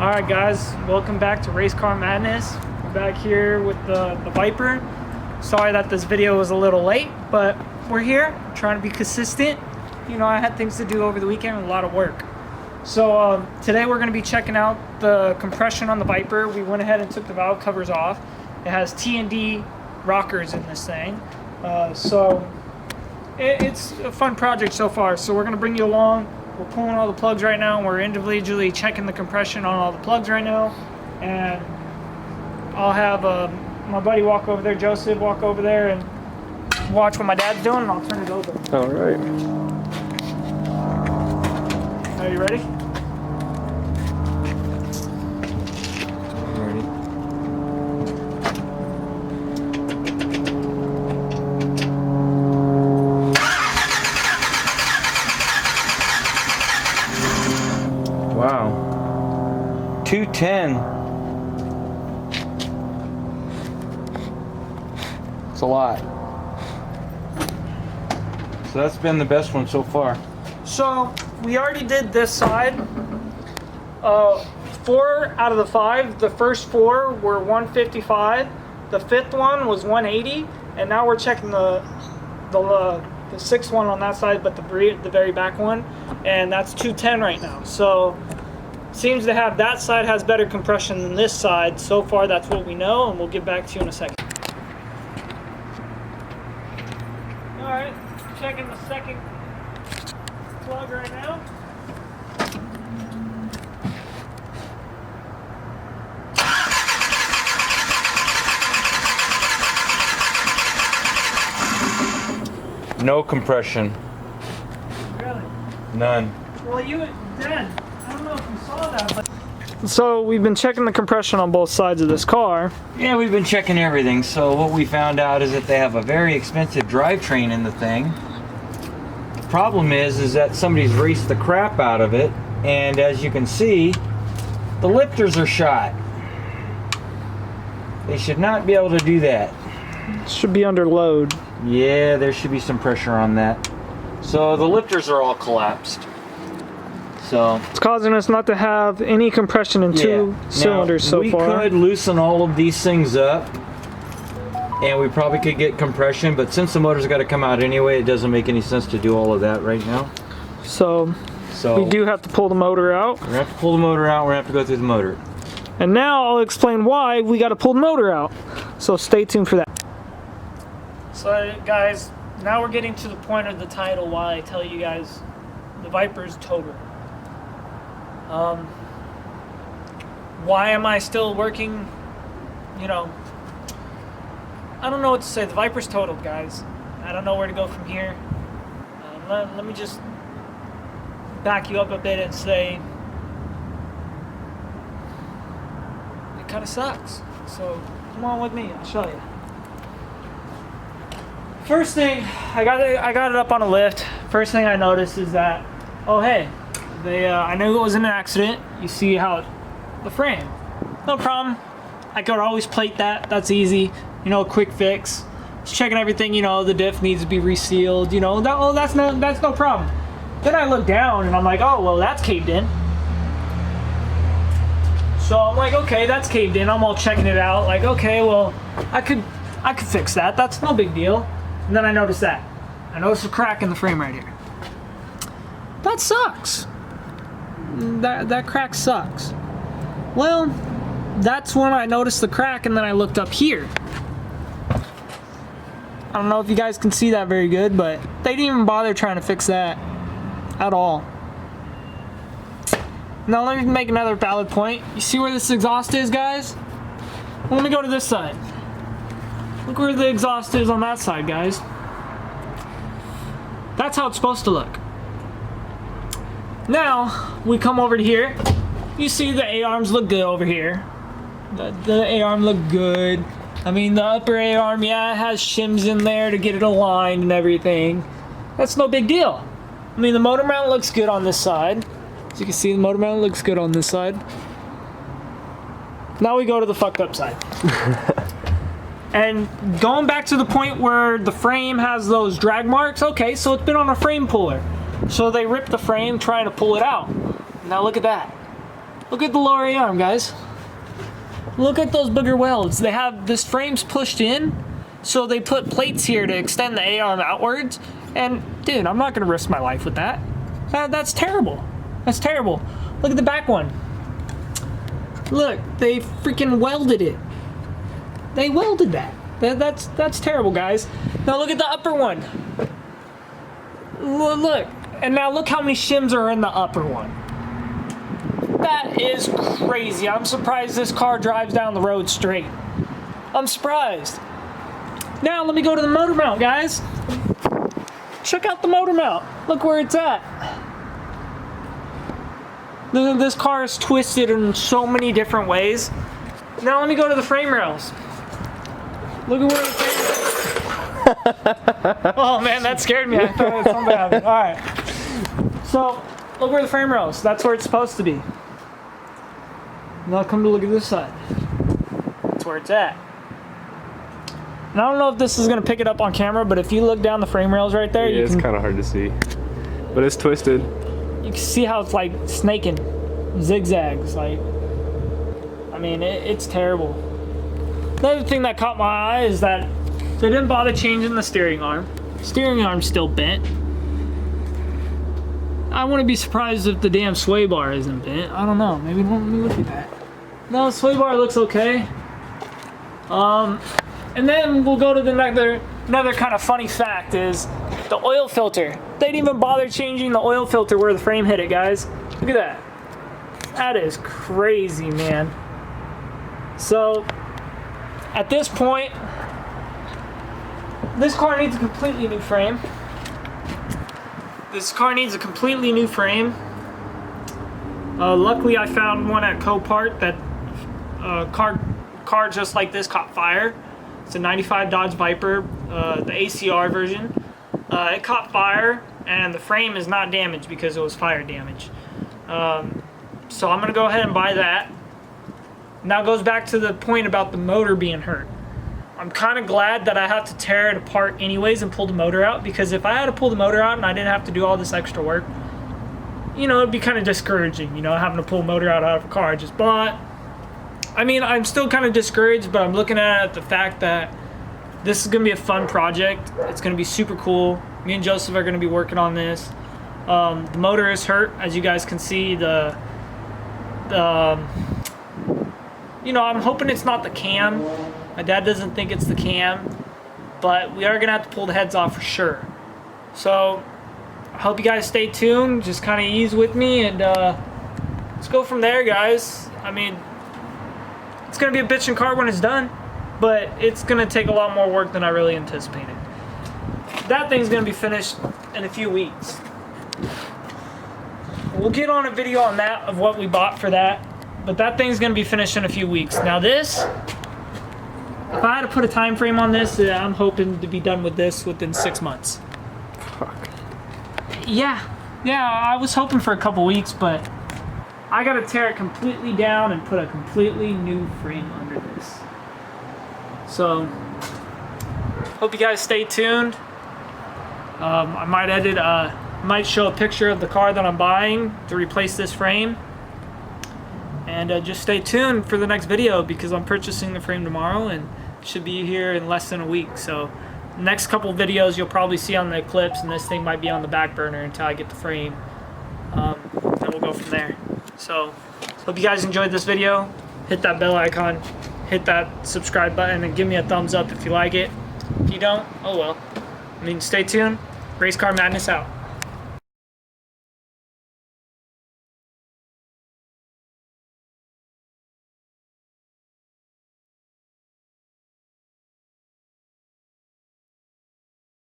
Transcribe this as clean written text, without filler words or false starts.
Alright guys, welcome back to Race Car Madness. We're back here with the Viper. Sorry that this video was a little late, but we're here trying to be consistent. You know, I had things to do over the weekend and a lot of work. So today we're going to be checking out the compression on the Viper. We went ahead and took the valve covers off. It has T&D rockers in this thing. So it's a fun project so far. So we're going to bring you along. We're pulling all the plugs right now, and we're individually checking the compression on all the plugs right now. And I'll have my buddy walk over there, Joseph, walk over there and watch what my dad's doing, and I'll turn it over. All right. Are you ready? Ready. Wow. 210. It's a lot. So that's been the best one so far. So we already did this side. 4 out of the 5, the first 4 were 155. The 5th one was 180, and now we're checking the 6th one on that side, but the very back one, and that's 210 right now. So seems to have that side has better compression than this side. So far, that's what we know, and we'll get back to you in a second. All right, checking the second plug right now. No compression. Really? None. Well, Dan, I don't know if you saw that, but... So we've been checking the compression on both sides of this car. Yeah, we've been checking everything. So what we found out is that they have a very expensive drivetrain in the thing. The problem is that somebody's raced the crap out of it, and as you can see, the lifters are shot. They should not be able to do that. It should be under load. Yeah, there should be some pressure on that. So the lifters are all collapsed. So it's causing us not to have any compression in two cylinders so far. We could loosen all of these things up, and we probably could get compression, but since the motor's got to come out anyway, it doesn't make any sense to do all of that right now. So we do have to pull the motor out. We're going to have to pull the motor out. We're going to have to go through the motor. And now I'll explain why we got to pull the motor out. So stay tuned for that. So guys, now we're getting to the point of the title why I tell you guys the Viper's total. Why am I still working? You know, I don't know what to say. The Viper's totaled, guys. I don't know where to go from here. Let me just back you up a bit and say it kind of sucks. So come on with me, I'll show you. First thing, I got it up on a lift. First thing I noticed is that, oh hey, I knew it was an accident. You see how the frame, no problem. I could always plate that. That's easy. You know, quick fix. Just checking everything. You know, the diff needs to be resealed. You know, that's no problem. Then I look down and I'm like, oh well, that's caved in. So I'm like, okay, that's caved in. I'm all checking it out. Like, okay, well, I could fix that. That's no big deal. And then I noticed that. I noticed a crack in the frame right here. That sucks. That crack sucks. Well, that's when I noticed the crack, and then I looked up here. I don't know if you guys can see that very good, but they didn't even bother trying to fix that at all. Now let me make another valid point. You see where this exhaust is, guys? Well, let me go to this side. Look where the exhaust is on that side, guys. That's how it's supposed to look. Now, we come over to here. You see the A-arms look good over here. The A-arm look good. I mean, the upper A-arm, yeah, it has shims in there to get it aligned and everything. That's no big deal. I mean, the motor mount looks good on this side. As you can see, the motor mount looks good on this side. Now we go to the fucked up side. And going back to the point where the frame has those drag marks, okay, so it's been on a frame puller. So they ripped the frame trying to pull it out. Now look at that. Look at the lower A-arm, guys. Look at those booger welds. They have this frame's pushed in, so they put plates here to extend the A-arm outwards. And dude, I'm not gonna risk my life with that. That's terrible. That's terrible. Look at the back one. Look, they freaking welded it. They welded that. That's terrible, guys. Now look at the upper one. Look, and now look how many shims are in the upper one. That is crazy. I'm surprised this car drives down the road straight. I'm surprised. Now let me go to the motor mount, guys. Check out the motor mount. Look where it's at. This car is twisted in so many different ways. Now let me go to the frame rails. Look at where the frame rails. Oh man, that scared me. I thought something happened. All right. So look where the frame rails. That's where it's supposed to be. Now come to look at this side. That's where it's at. And I don't know if this is gonna pick it up on camera, but if you look down the frame rails right there, yeah, it's kind of hard to see, but it's twisted. You can see how it's like snaking, zigzags. Like, I mean, it's terrible. Another thing that caught my eye is that they didn't bother changing the steering arm. Steering arm's still bent. I wouldn't be surprised if the damn sway bar isn't bent. I don't know. Maybe let me look at that. No, the sway bar looks okay. And then we'll go to another kind of funny fact is the oil filter. They didn't even bother changing the oil filter where the frame hit it, guys. Look at that. That is crazy, man. So, at this point, this car needs a completely new frame. This car needs a completely new frame. Luckily, I found one at Copart that car just like this caught fire. It's a 95 Dodge Viper, the ACR version. It caught fire, and the frame is not damaged because it was fire damage. So I'm gonna go ahead and buy that. Now it goes back to the point about the motor being hurt. I'm kind of glad that I have to tear it apart anyways and pull the motor out, because if I had to pull the motor out and I didn't have to do all this extra work, you know, it'd be kind of discouraging, you know, having to pull a motor out of a car I just bought. I mean, I'm still kind of discouraged, but I'm looking at the fact that this is going to be a fun project. It's going to be super cool. Me and Joseph are going to be working on this. The motor is hurt, as you guys can see. You know, I'm hoping it's not the cam. My dad doesn't think it's the cam, but we are going to have to pull the heads off for sure. So I hope you guys stay tuned. Just kind of ease with me, and let's go from there, guys. I mean, it's going to be a bitchin' car when it's done, but it's going to take a lot more work than I really anticipated. That thing's going to be finished in a few weeks. We'll get on a video on that, of what we bought for that, but that thing's going to be finished in a few weeks. Now this, if I had to put a time frame on this, I'm hoping to be done with this within 6 months. Fuck. Yeah, I was hoping for a couple weeks, but I gotta tear it completely down and put a completely new frame under this. So, hope you guys stay tuned. I might show a picture of the car that I'm buying to replace this frame. And just stay tuned for the next video, because I'm purchasing the frame tomorrow and it should be here in less than a week. So, next couple videos you'll probably see on the Eclipse, and this thing might be on the back burner until I get the frame. And we'll go from there. So, hope you guys enjoyed this video. Hit that bell icon, hit that subscribe button, and give me a thumbs up if you like it. If you don't, oh well. I mean, stay tuned. Race Car Madness out.